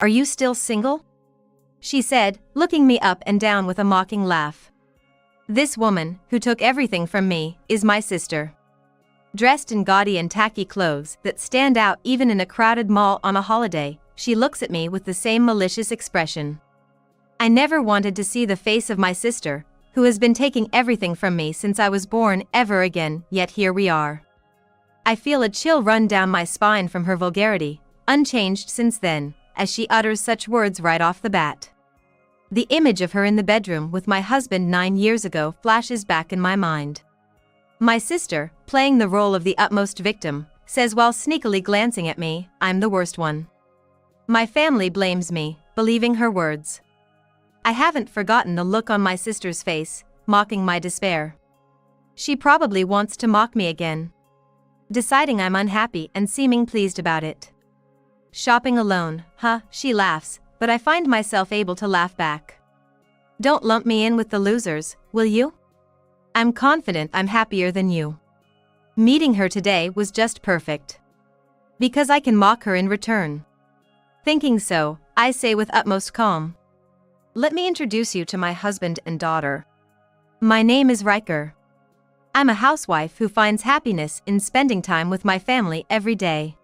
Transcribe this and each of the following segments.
Are you still single? She said, looking me up and down with a mocking laugh. This woman, who took everything from me, is my sister. Dressed in gaudy and tacky clothes that stand out even in a crowded mall on a holiday, she looks at me with the same malicious expression. I never wanted to see the face of my sister, who has been taking everything from me since I was born, ever again, yet here we are. I feel a chill run down my spine from her vulgarity, unchanged since then, as she utters such words right off the bat. The image of her in the bedroom with my husband 9 years ago flashes back in my mind. My sister, playing the role of the utmost victim, says while sneakily glancing at me, I'm the worst one. My family blames me, believing her words. I haven't forgotten the look on my sister's face, mocking my despair. She probably wants to mock me again. Deciding I'm unhappy and seeming pleased about it. Shopping alone, huh, she laughs, but I find myself able to laugh back. Don't lump me in with the losers, will you? I'm confident I'm happier than you. Meeting her today was just perfect. Because I can mock her in return. Thinking so, I say with utmost calm. Let me introduce you to my husband and daughter. My name is Riker. I'm a housewife who finds happiness in spending time with my family every day.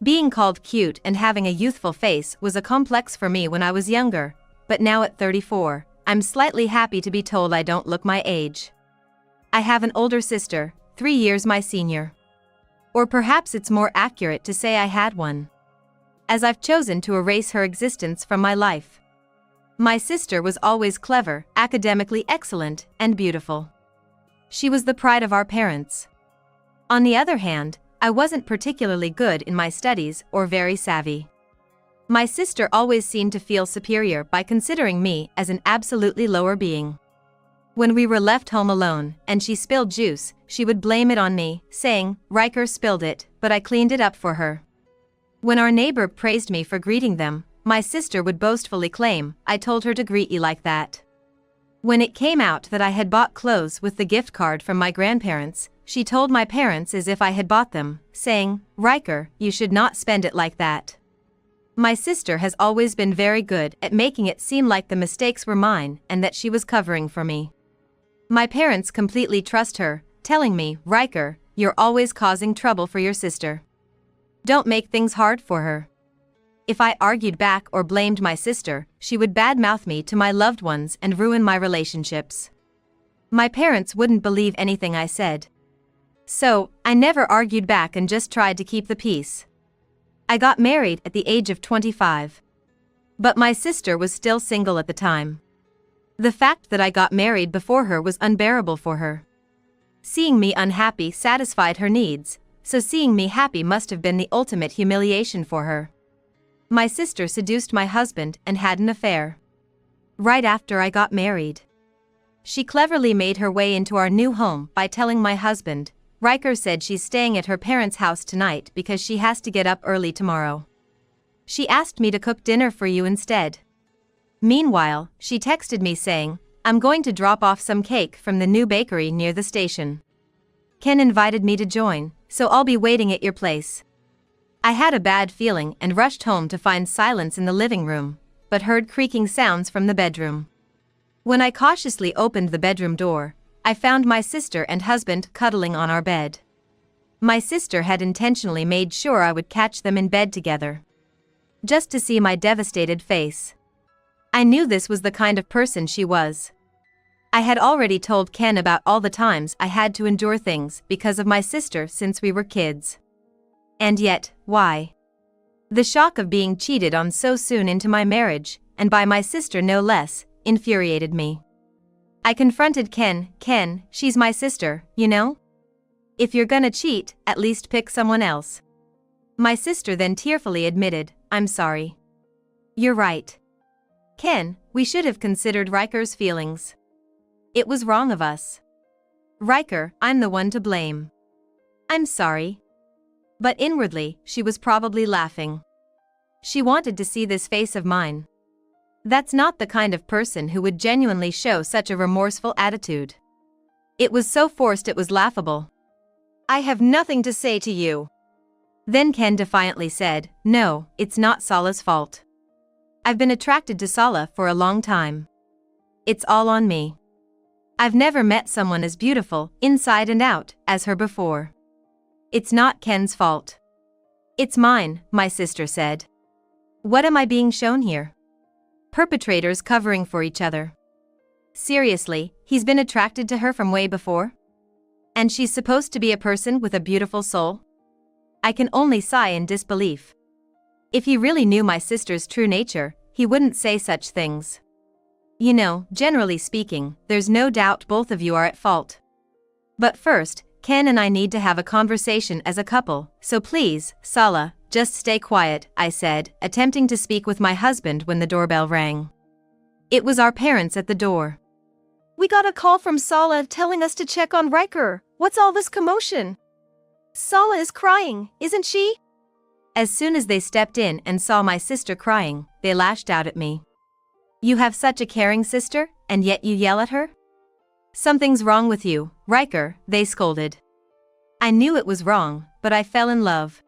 Being called cute and having a youthful face was a complex for me when I was younger, but now at 34, I'm slightly happy to be told I don't look my age. I have an older sister, 3 years my senior. Or perhaps it's more accurate to say I had one, as I've chosen to erase her existence from my life. My sister was always clever, academically excellent, and beautiful. She was the pride of our parents. On the other hand, I wasn't particularly good in my studies or very savvy. My sister always seemed to feel superior by considering me as an absolutely lower being. When we were left home alone and she spilled juice, she would blame it on me, saying, Riker spilled it, but I cleaned it up for her. When our neighbor praised me for greeting them, my sister would boastfully claim, I told her to greet you like that. When it came out that I had bought clothes with the gift card from my grandparents, she told my parents as if I had bought them, saying, Riker, you should not spend it like that. My sister has always been very good at making it seem like the mistakes were mine and that she was covering for me. My parents completely trust her, telling me, Riker, you're always causing trouble for your sister. Don't make things hard for her. If I argued back or blamed my sister, she would badmouth me to my loved ones and ruin my relationships. My parents wouldn't believe anything I said. So, I never argued back and just tried to keep the peace. I got married at the age of 25. But my sister was still single at the time. The fact that I got married before her was unbearable for her. Seeing me unhappy satisfied her needs, so seeing me happy must have been the ultimate humiliation for her. My sister seduced my husband and had an affair. Right after I got married. She cleverly made her way into our new home by telling my husband, Riker said she's staying at her parents' house tonight because she has to get up early tomorrow. She asked me to cook dinner for you instead. Meanwhile, she texted me saying, I'm going to drop off some cake from the new bakery near the station. Ken invited me to join, so I'll be waiting at your place. I had a bad feeling and rushed home to find silence in the living room, but heard creaking sounds from the bedroom. When I cautiously opened the bedroom door, I found my sister and husband cuddling on our bed. My sister had intentionally made sure I would catch them in bed together, just to see my devastated face. I knew this was the kind of person she was. I had already told Ken about all the times I had to endure things because of my sister since we were kids. And yet, why? The shock of being cheated on so soon into my marriage, and by my sister no less, infuriated me. I confronted Ken, she's my sister, you know? If you're gonna cheat, at least pick someone else. My sister then tearfully admitted, I'm sorry. You're right. Ken, we should have considered Riker's feelings. It was wrong of us. Riker, I'm the one to blame. I'm sorry. But inwardly, she was probably laughing. She wanted to see this face of mine. That's not the kind of person who would genuinely show such a remorseful attitude. It was so forced it was laughable. I have nothing to say to you. Then Ken defiantly said, no, it's not Sala's fault. I've been attracted to Sala for a long time. It's all on me. I've never met someone as beautiful, inside and out, as her before. It's not Ken's fault. It's mine, my sister said. What am I being shown here? Perpetrators covering for each other. Seriously, he's been attracted to her from way before? And she's supposed to be a person with a beautiful soul? I can only sigh in disbelief. If he really knew my sister's true nature, he wouldn't say such things. You know, generally speaking, there's no doubt both of you are at fault. But first, Ken and I need to have a conversation as a couple, so please, Sala, just stay quiet, I said, attempting to speak with my husband when the doorbell rang. It was our parents at the door. We got a call from Sala telling us to check on Riker. What's all this commotion? Sala is crying, isn't she? As soon as they stepped in and saw my sister crying, they lashed out at me. You have such a caring sister, and yet you yell at her? Something's wrong with you, Riker, they scolded. I knew it was wrong, but I fell in love.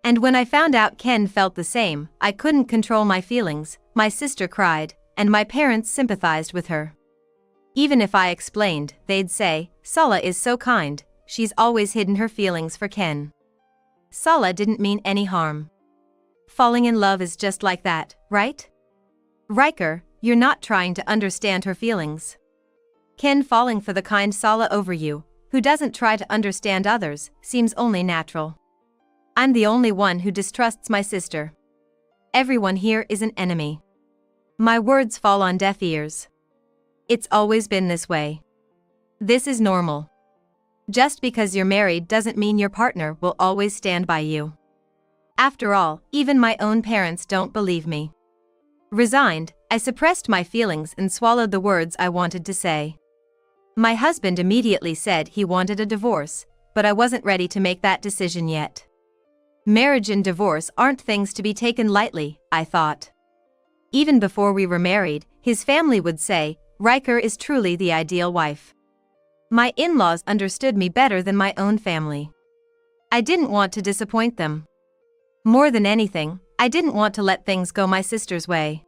And when I found out Ken felt the same, I couldn't control my feelings. My sister cried, and my parents sympathized with her. Even if I explained, they'd say, Sala is so kind, she's always hidden her feelings for Ken. Sala didn't mean any harm. Falling in love is just like that, right? Riker, you're not trying to understand her feelings. Ken falling for the kind Sala over you, who doesn't try to understand others, seems only natural. I'm the only one who distrusts my sister. Everyone here is an enemy. My words fall on deaf ears. It's always been this way. This is normal. Just because you're married doesn't mean your partner will always stand by you. After all, even my own parents don't believe me. Resigned, I suppressed my feelings and swallowed the words I wanted to say. My husband immediately said he wanted a divorce, but I wasn't ready to make that decision yet. Marriage and divorce aren't things to be taken lightly, I thought. Even before we were married, his family would say, Riker is truly the ideal wife. My in-laws understood me better than my own family. I didn't want to disappoint them. More than anything, I didn't want to let things go my sister's way.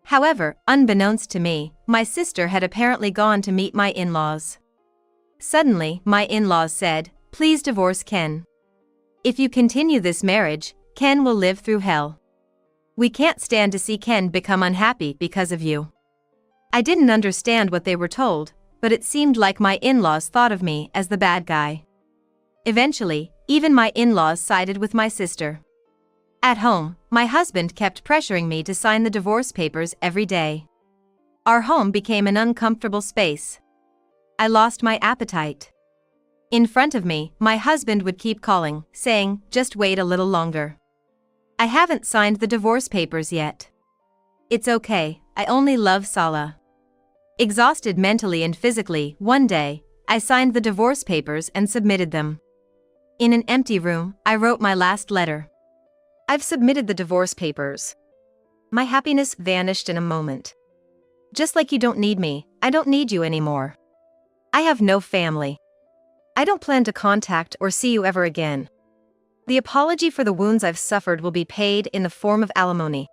However, unbeknownst to me, my sister had apparently gone to meet my in-laws. Suddenly, my in-laws said, please divorce Ken. If you continue this marriage, Ken will live through hell. We can't stand to see Ken become unhappy because of you. I didn't understand what they were told, but it seemed like my in-laws thought of me as the bad guy. Eventually, even my in-laws sided with my sister. At home, my husband kept pressuring me to sign the divorce papers every day. Our home became an uncomfortable space. I lost my appetite. In front of me, my husband would keep calling, saying, just wait a little longer. I haven't signed the divorce papers yet. It's okay, I only love Sala. Exhausted mentally and physically, one day, I signed the divorce papers and submitted them. In an empty room, I wrote my last letter. I've submitted the divorce papers. My happiness vanished in a moment. Just like you don't need me, I don't need you anymore. I have no family. I don't plan to contact or see you ever again. The apology for the wounds I've suffered will be paid in the form of alimony.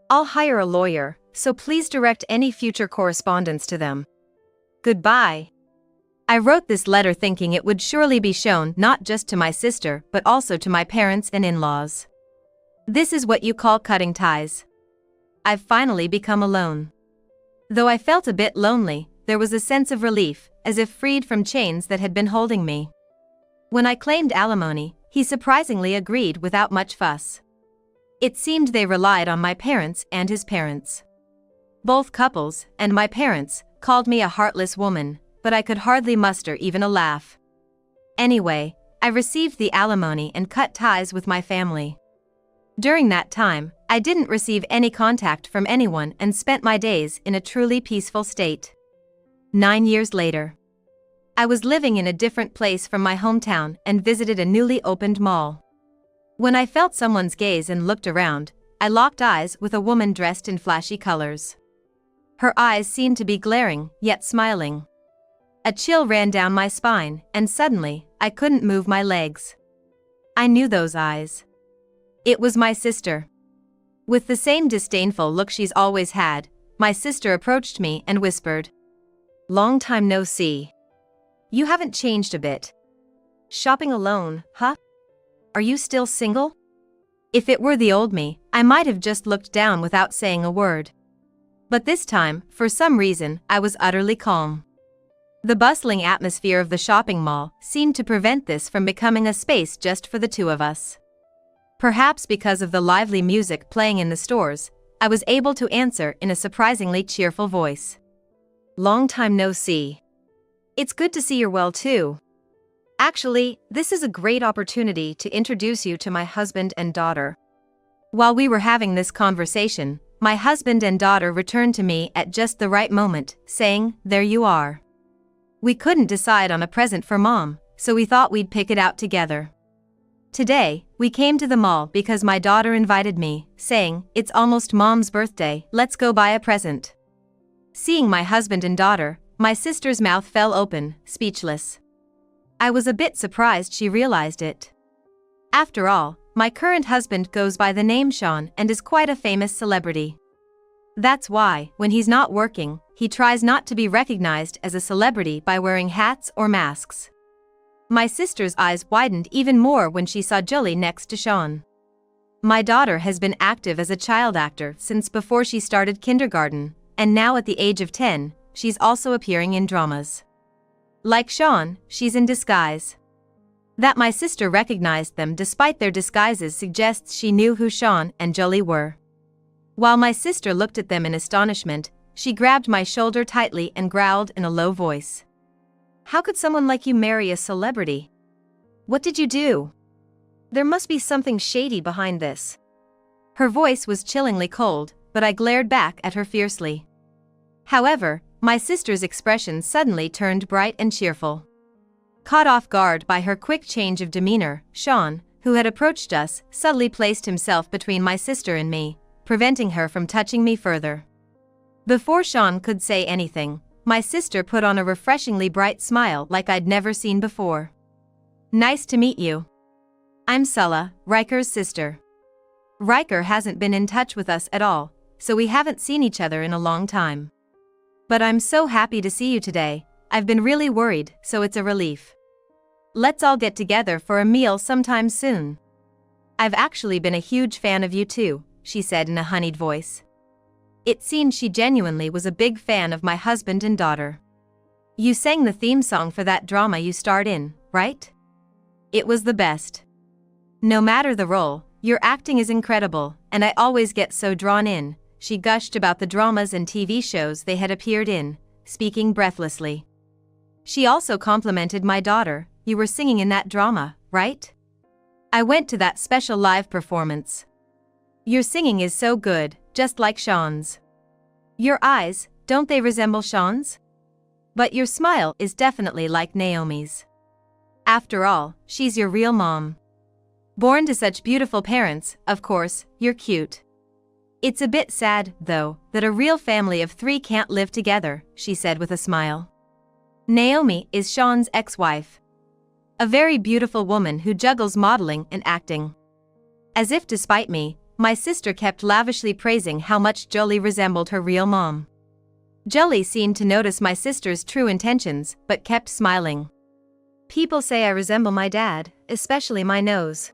I'll hire a lawyer, so please direct any future correspondence to them. Goodbye. I wrote this letter thinking it would surely be shown not just to my sister but also to my parents and in-laws. This is what you call cutting ties. I've finally become alone. Though I felt a bit lonely, there was a sense of relief, as if freed from chains that had been holding me. When I claimed alimony, he surprisingly agreed without much fuss. It seemed they relied on my parents and his parents. Both couples, and my parents, called me a heartless woman, but I could hardly muster even a laugh. Anyway, I received the alimony and cut ties with my family. During that time, I didn't receive any contact from anyone and spent my days in a truly peaceful state. 9 years later, I was living in a different place from my hometown and visited a newly opened mall. When I felt someone's gaze and looked around, I locked eyes with a woman dressed in flashy colors. Her eyes seemed to be glaring, yet smiling. A chill ran down my spine, and suddenly, I couldn't move my legs. I knew those eyes. It was my sister. With the same disdainful look she's always had, my sister approached me and whispered, "Long time no see. You haven't changed a bit. Shopping alone, huh? Are you still single?" If it were the old me, I might have just looked down without saying a word. But this time, for some reason, I was utterly calm. The bustling atmosphere of the shopping mall seemed to prevent this from becoming a space just for the two of us. Perhaps because of the lively music playing in the stores, I was able to answer in a surprisingly cheerful voice. "Long time no see. It's good to see you're well too. Actually, this is a great opportunity to introduce you to my husband and daughter." While we were having this conversation, my husband and daughter returned to me at just the right moment, saying, "There you are." We couldn't decide on a present for Mom, so we thought we'd pick it out together. Today, we came to the mall because my daughter invited me, saying, "It's almost Mom's birthday, let's go buy a present." Seeing my husband and daughter, my sister's mouth fell open, speechless. I was a bit surprised she realized it. After all, my current husband goes by the name Sean and is quite a famous celebrity. That's why, when he's not working, he tries not to be recognized as a celebrity by wearing hats or masks. My sister's eyes widened even more when she saw Julie next to Sean. My daughter has been active as a child actor since before she started kindergarten, and now at the age of 10, she's also appearing in dramas. Like Sean, she's in disguise. That my sister recognized them despite their disguises suggests she knew who Sean and Julie were. While my sister looked at them in astonishment, she grabbed my shoulder tightly and growled in a low voice. "How could someone like you marry a celebrity? What did you do? There must be something shady behind this." Her voice was chillingly cold, but I glared back at her fiercely. However, my sister's expression suddenly turned bright and cheerful. Caught off guard by her quick change of demeanor, Sean, who had approached us, subtly placed himself between my sister and me, preventing her from touching me further. Before Sean could say anything, my sister put on a refreshingly bright smile like I'd never seen before. "Nice to meet you. I'm Sulla, Riker's sister. Riker hasn't been in touch with us at all, so we haven't seen each other in a long time. But I'm so happy to see you today. I've been really worried, so it's a relief. Let's all get together for a meal sometime soon. I've actually been a huge fan of you too," she said in a honeyed voice. It seemed she genuinely was a big fan of my husband and daughter. "You sang the theme song for that drama you starred in, right? It was the best. No matter the role, your acting is incredible, and I always get so drawn in," she gushed about the dramas and TV shows they had appeared in, speaking breathlessly. She also complimented my daughter. "You were singing in that drama, right? I went to that special live performance. Your singing is so good, just like Sean's. Your eyes, don't they resemble Sean's? But your smile is definitely like Naomi's. After all, she's your real mom. Born to such beautiful parents, of course, you're cute. It's a bit sad, though, that a real family of 3 can't live together," she said with a smile. Naomi is Sean's ex-wife. A very beautiful woman who juggles modeling and acting. As if to spite me, my sister kept lavishly praising how much Jolie resembled her real mom. Jolie seemed to notice my sister's true intentions, but kept smiling. "People say I resemble my dad, especially my nose.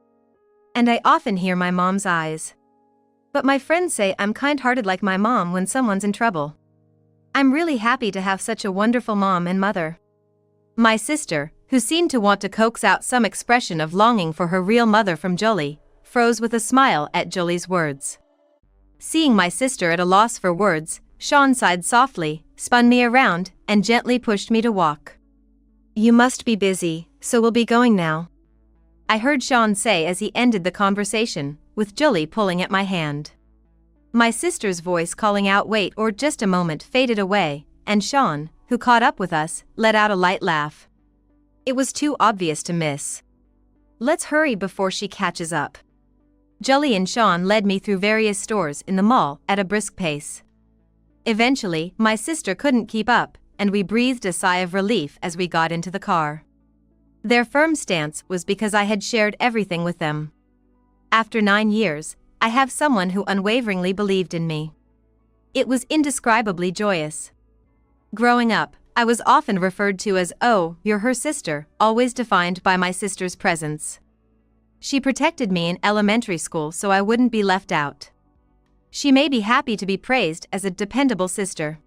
And I often hear my mom's eyes. But my friends say I'm kind-hearted like my mom when someone's in trouble. I'm really happy to have such a wonderful mom and mother." My sister, who seemed to want to coax out some expression of longing for her real mother from Jolie, froze with a smile at Jolie's words. Seeing my sister at a loss for words, Sean sighed softly, spun me around, and gently pushed me to walk. "You must be busy, so we'll be going now," I heard Sean say as he ended the conversation, with Julie pulling at my hand. My sister's voice calling out "wait" or "just a moment" faded away, and Sean, who caught up with us, let out a light laugh. It was too obvious to miss. "Let's hurry before she catches up." Julie and Sean led me through various stores in the mall at a brisk pace. Eventually, my sister couldn't keep up, and we breathed a sigh of relief as we got into the car. Their firm stance was because I had shared everything with them. After 9 years, I have someone who unwaveringly believed in me. It was indescribably joyous. Growing up, I was often referred to as, "Oh, you're her sister," always defined by my sister's presence. She protected me in elementary school so I wouldn't be left out. She may be happy to be praised as a dependable sister.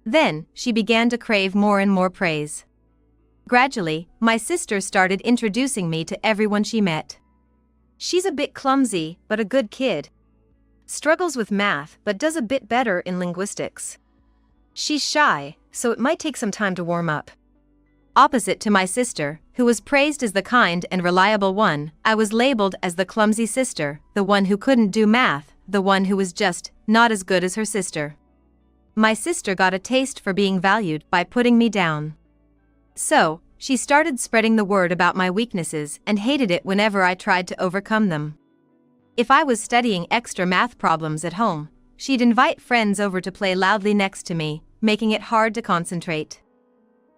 Then, she began to crave more and more praise. Gradually, my sister started introducing me to everyone she met. She's a bit clumsy, but a good kid. Struggles with math, but does a bit better in linguistics. She's shy, so it might take some time to warm up. Opposite to my sister, who was praised as the kind and reliable one, I was labeled as the clumsy sister, the one who couldn't do math, the one who was just not as good as her sister. My sister got a taste for being valued by putting me down. So, she started spreading the word about my weaknesses and hated it whenever I tried to overcome them. If I was studying extra math problems at home, she'd invite friends over to play loudly next to me, making it hard to concentrate.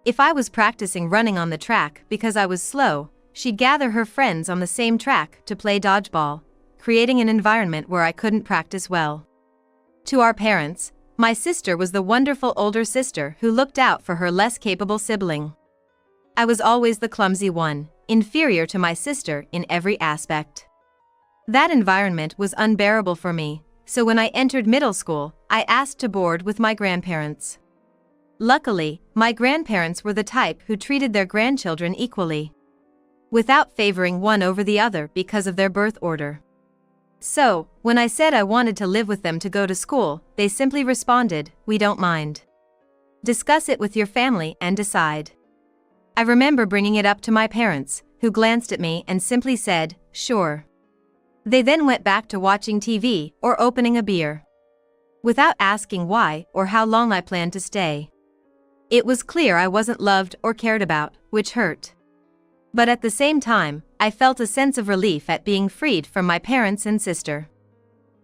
If I was practicing running on the track because I was slow, she'd gather her friends on the same track to play dodgeball, creating an environment where I couldn't practice well. To our parents, my sister was the wonderful older sister who looked out for her less capable sibling. I was always the clumsy one, inferior to my sister in every aspect. That environment was unbearable for me, so when I entered middle school, I asked to board with my grandparents. Luckily, my grandparents were the type who treated their grandchildren equally, without favoring one over the other because of their birth order. So, when I said I wanted to live with them to go to school, they simply responded, "We don't mind. Discuss it with your family and decide." I remember bringing it up to my parents, who glanced at me and simply said, "Sure." They then went back to watching TV or opening a beer, without asking why or how long I planned to stay. It was clear I wasn't loved or cared about, which hurt. But at the same time, I felt a sense of relief at being freed from my parents and sister.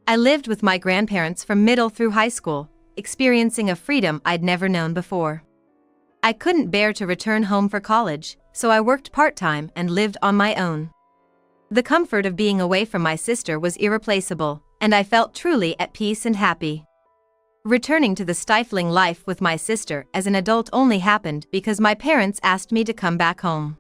I lived with my grandparents from middle through high school, experiencing a freedom I'd never known before. I couldn't bear to return home for college, so I worked part-time and lived on my own. The comfort of being away from my sister was irreplaceable, and I felt truly at peace and happy. Returning to the stifling life with my sister as an adult only happened because my parents asked me to come back home.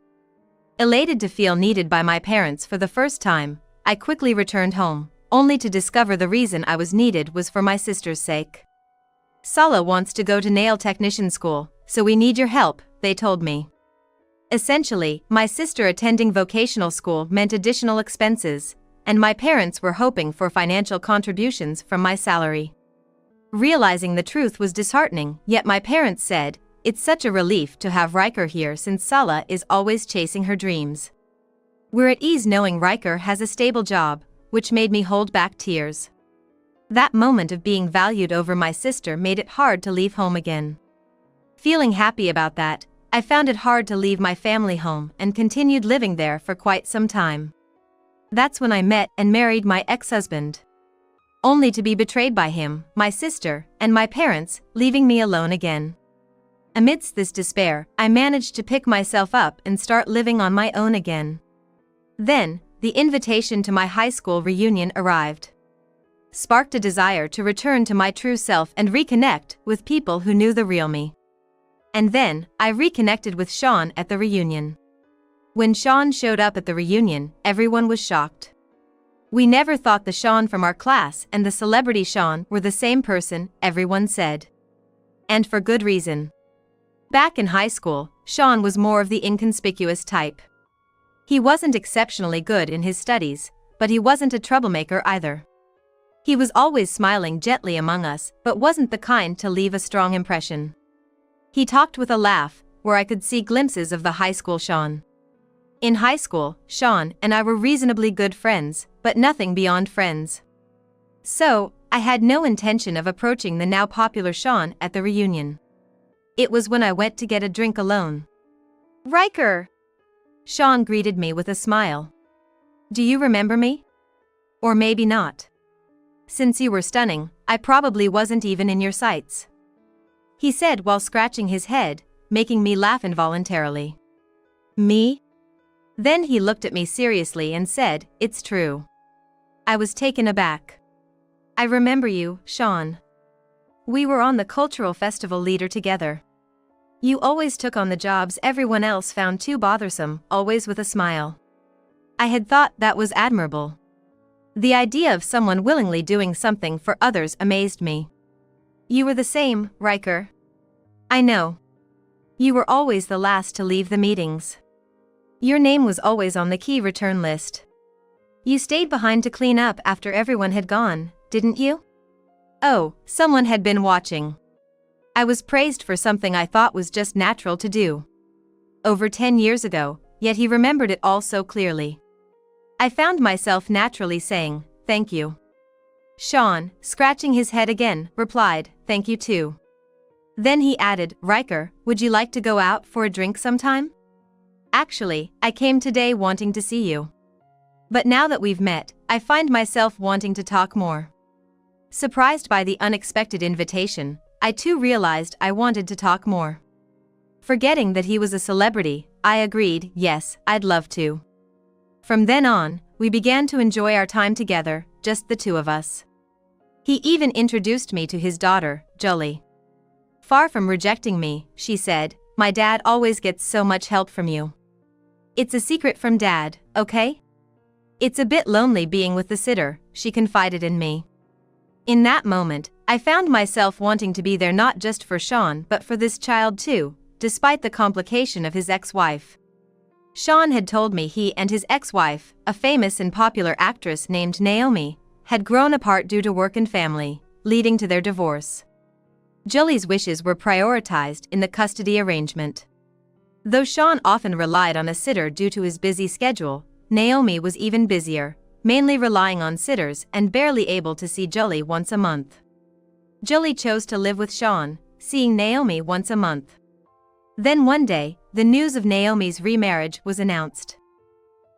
Elated to feel needed by my parents for the first time, I quickly returned home, only to discover the reason I was needed was for my sister's sake. "Sala wants to go to nail technician school, so we need your help," they told me. Essentially, my sister attending vocational school meant additional expenses, and my parents were hoping for financial contributions from my salary. Realizing the truth was disheartening, yet my parents said, "It's such a relief to have Riker here since Sala is always chasing her dreams." We're at ease knowing Riker has a stable job, which made me hold back tears. That moment of being valued over my sister made it hard to leave home again. Feeling happy about that, I found it hard to leave my family home and continued living there for quite some time. That's when I met and married my ex-husband, only to be betrayed by him, my sister, and my parents, leaving me alone again. Amidst this despair, I managed to pick myself up and start living on my own again. Then, the invitation to my high school reunion arrived. Sparked a desire to return to my true self and reconnect with people who knew the real me. And then, I reconnected with Sean at the reunion. When Sean showed up at the reunion, everyone was shocked. We never thought the Sean from our class and the celebrity Sean were the same person, everyone said. And for good reason. Back in high school, Sean was more of the inconspicuous type. He wasn't exceptionally good in his studies, but he wasn't a troublemaker either. He was always smiling gently among us, but wasn't the kind to leave a strong impression. He talked with a laugh, where I could see glimpses of the high school Sean. In high school, Sean and I were reasonably good friends, but nothing beyond friends. So, I had no intention of approaching the now popular Sean at the reunion. It was when I went to get a drink alone. "Riker!" Sean greeted me with a smile. "Do you remember me? Or maybe not. Since you were stunning, I probably wasn't even in your sights," he said while scratching his head, making me laugh involuntarily. "Me?" Then he looked at me seriously and said, "It's true. I was taken aback. I remember you, Sean. We were on the cultural festival leader together. You always took on the jobs everyone else found too bothersome, always with a smile. I had thought that was admirable. The idea of someone willingly doing something for others amazed me. You were the same, Riker. I know. You were always the last to leave the meetings. Your name was always on the key return list. You stayed behind to clean up after everyone had gone, didn't you? Oh, someone had been watching. I was praised for something I thought was just natural to do. Over 10 years ago, yet he remembered it all so clearly. I found myself naturally saying, thank you. Sean, scratching his head again, replied, thank you too. Then he added, Riker, would you like to go out for a drink sometime? Actually, I came today wanting to see you. But now that we've met, I find myself wanting to talk more. Surprised by the unexpected invitation, I too realized I wanted to talk more. Forgetting that he was a celebrity, I agreed, yes, I'd love to. From then on, we began to enjoy our time together, just the two of us. He even introduced me to his daughter, Jolie. Far from rejecting me, she said, my dad always gets so much help from you. It's a secret from Dad, okay? It's a bit lonely being with the sitter, she confided in me. In that moment, I found myself wanting to be there not just for Sean but for this child too, despite the complication of his ex-wife. Sean had told me he and his ex-wife, a famous and popular actress named Naomi, had grown apart due to work and family, leading to their divorce. Jolie's wishes were prioritized in the custody arrangement. Though Sean often relied on a sitter due to his busy schedule, Naomi was even busier, mainly relying on sitters and barely able to see Jolie once a month. Jolie chose to live with Sean, seeing Naomi once a month. Then one day, the news of Naomi's remarriage was announced.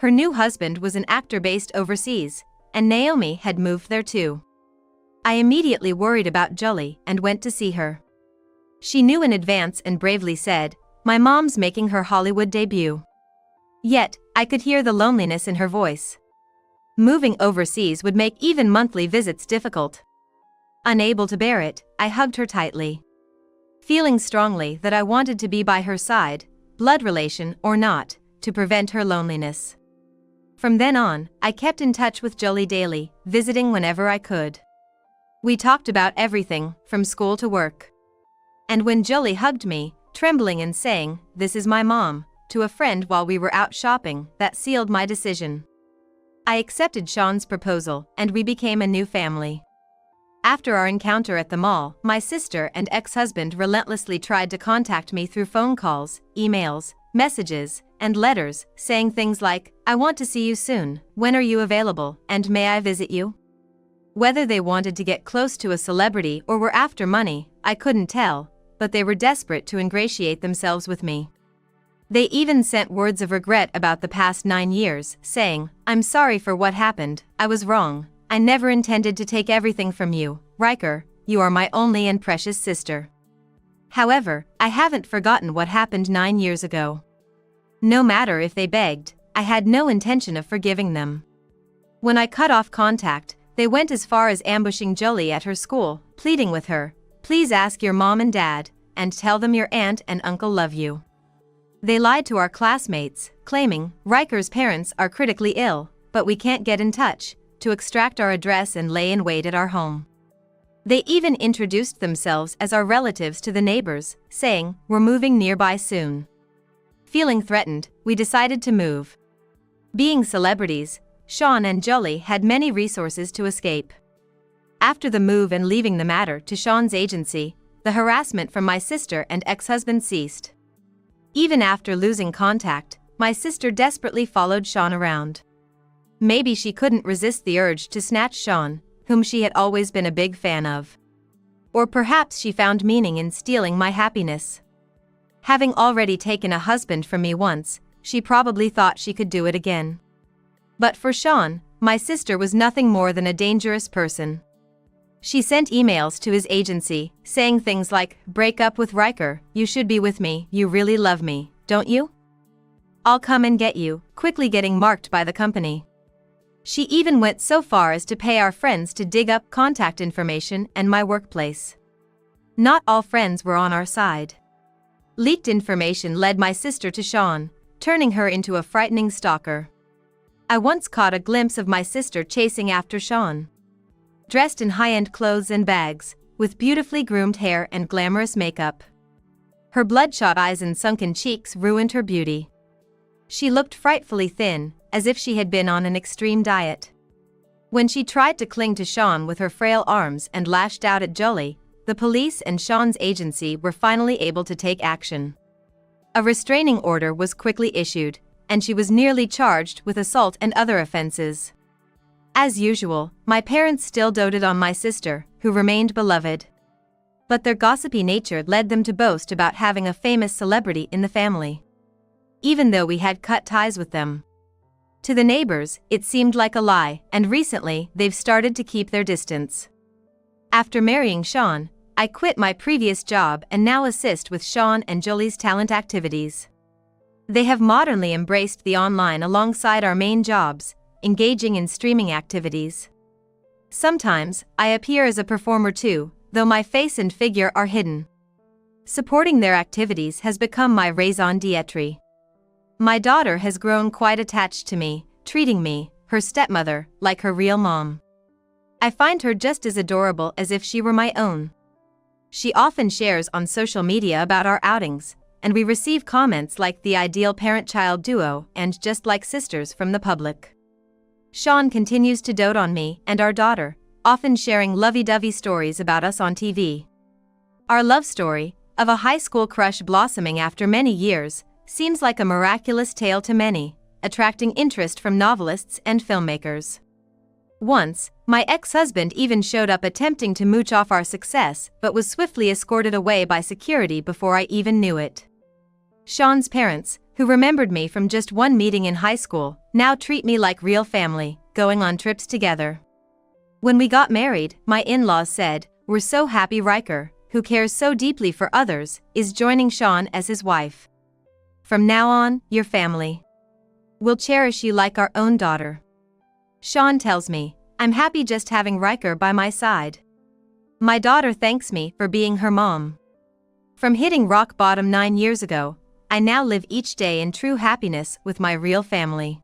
Her new husband was an actor based overseas, and Naomi had moved there too. I immediately worried about Jolie and went to see her. She knew in advance and bravely said, my mom's making her Hollywood debut. Yet, I could hear the loneliness in her voice. Moving overseas would make even monthly visits difficult. Unable to bear it, I hugged her tightly. Feeling strongly that I wanted to be by her side, blood relation or not, to prevent her loneliness. From then on, I kept in touch with Jolie daily, visiting whenever I could. We talked about everything, from school to work. And when Jolie hugged me, trembling and saying, this is my mom, to a friend while we were out shopping, that sealed my decision. I accepted Sean's proposal, and we became a new family. After our encounter at the mall, my sister and ex-husband relentlessly tried to contact me through phone calls, emails, messages, and letters, saying things like, I want to see you soon, when are you available, and may I visit you? Whether they wanted to get close to a celebrity or were after money, I couldn't tell, but they were desperate to ingratiate themselves with me. They even sent words of regret about the past 9 years, saying, I'm sorry for what happened, I was wrong, I never intended to take everything from you, Riker, you are my only and precious sister. However, I haven't forgotten what happened 9 years ago. No matter if they begged, I had no intention of forgiving them. When I cut off contact, they went as far as ambushing Jolie at her school, pleading with her, please ask your mom and dad, and tell them your aunt and uncle love you. They lied to our classmates, claiming, Riker's parents are critically ill, but we can't get in touch, to extract our address and lay in wait at our home. They even introduced themselves as our relatives to the neighbors, saying, we're moving nearby soon. Feeling threatened, we decided to move. Being celebrities, Sean and Jolie had many resources to escape. After the move and leaving the matter to Sean's agency, the harassment from my sister and ex-husband ceased. Even after losing contact, my sister desperately followed Sean around. Maybe she couldn't resist the urge to snatch Sean, whom she had always been a big fan of. Or perhaps she found meaning in stealing my happiness. Having already taken a husband from me once, she probably thought she could do it again. But for Sean, my sister was nothing more than a dangerous person. She sent emails to his agency, saying things like, break up with Riker, you should be with me, you really love me, don't you? I'll come and get you, quickly getting marked by the company. She even went so far as to pay our friends to dig up contact information and my workplace. Not all friends were on our side. Leaked information led my sister to Sean, turning her into a frightening stalker. I once caught a glimpse of my sister chasing after Sean. Dressed in high-end clothes and bags, with beautifully groomed hair and glamorous makeup. Her bloodshot eyes and sunken cheeks ruined her beauty. She looked frightfully thin, as if she had been on an extreme diet. When she tried to cling to Sean with her frail arms and lashed out at Jolie, the police and Sean's agency were finally able to take action. A restraining order was quickly issued, and she was nearly charged with assault and other offenses. As usual, my parents still doted on my sister, who remained beloved. But their gossipy nature led them to boast about having a famous celebrity in the family, even though we had cut ties with them. To the neighbors, it seemed like a lie, and recently, they've started to keep their distance. After marrying Sean, I quit my previous job and now assist with Sean and Jolie's talent activities. They have modernly embraced the online alongside our main jobs, engaging in streaming activities. Sometimes, I appear as a performer too, though my face and figure are hidden. Supporting their activities has become my raison d'être. My daughter has grown quite attached to me, treating me, her stepmother, like her real mom. I find her just as adorable as if she were my own. She often shares on social media about our outings, and we receive comments like the ideal parent-child duo and just like sisters from the public. Sean continues to dote on me and our daughter, often sharing lovey-dovey stories about us on TV. Our love story, of a high school crush blossoming after many years, seems like a miraculous tale to many, attracting interest from novelists and filmmakers. Once, my ex-husband even showed up attempting to mooch off our success but was swiftly escorted away by security before I even knew it. Sean's parents, who remembered me from just one meeting in high school, now treat me like real family, going on trips together. When we got married, my in-laws said, "We're so happy Riker, who cares so deeply for others, is joining Sean as his wife. From now on, you're family. We'll cherish you like our own daughter." Sean tells me, "I'm happy just having Riker by my side." My daughter thanks me for being her mom. From hitting rock bottom 9 years ago, I now live each day in true happiness with my real family.